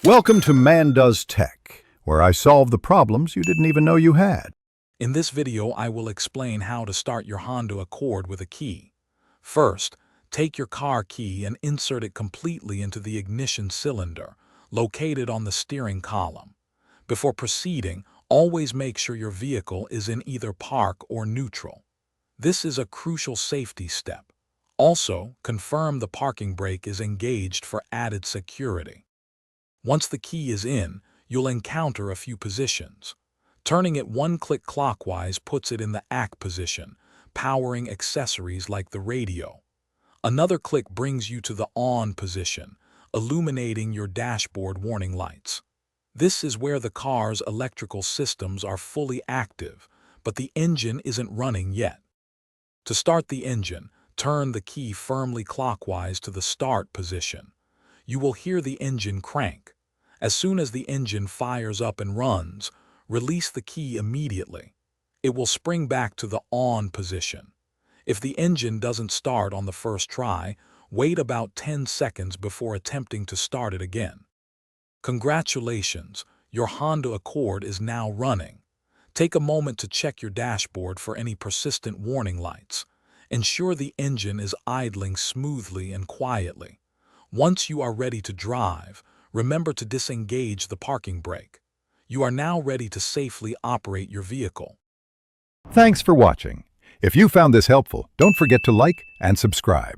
Welcome to Man Does Tech, where I solve the problems you didn't even know you had. In this video, I will explain how to start your Honda Accord with a key. First, take your car key and insert it completely into the ignition cylinder, located on the steering column. Before proceeding, always make sure your vehicle is in either park or neutral. This is a crucial safety step. Also, confirm the parking brake is engaged for added security. Once the key is in, you'll encounter a few positions. Turning it one click clockwise puts it in the ACK position, powering accessories like the radio. Another click brings you to the ON position, illuminating your dashboard warning lights. This is where the car's electrical systems are fully active, but the engine isn't running yet. To start the engine, turn the key firmly clockwise to the start position. You will hear the engine crank. As soon as the engine fires up and runs, release the key immediately. It will spring back to the ON position. If the engine doesn't start on the first try, wait about 10 seconds before attempting to start it again. Congratulations, your Honda Accord is now running. Take a moment to check your dashboard for any persistent warning lights. Ensure the engine is idling smoothly and quietly. Once you are ready to drive, remember to disengage the parking brake. You are now ready to safely operate your vehicle. Thanks for watching. If you found this helpful, don't forget to like and subscribe.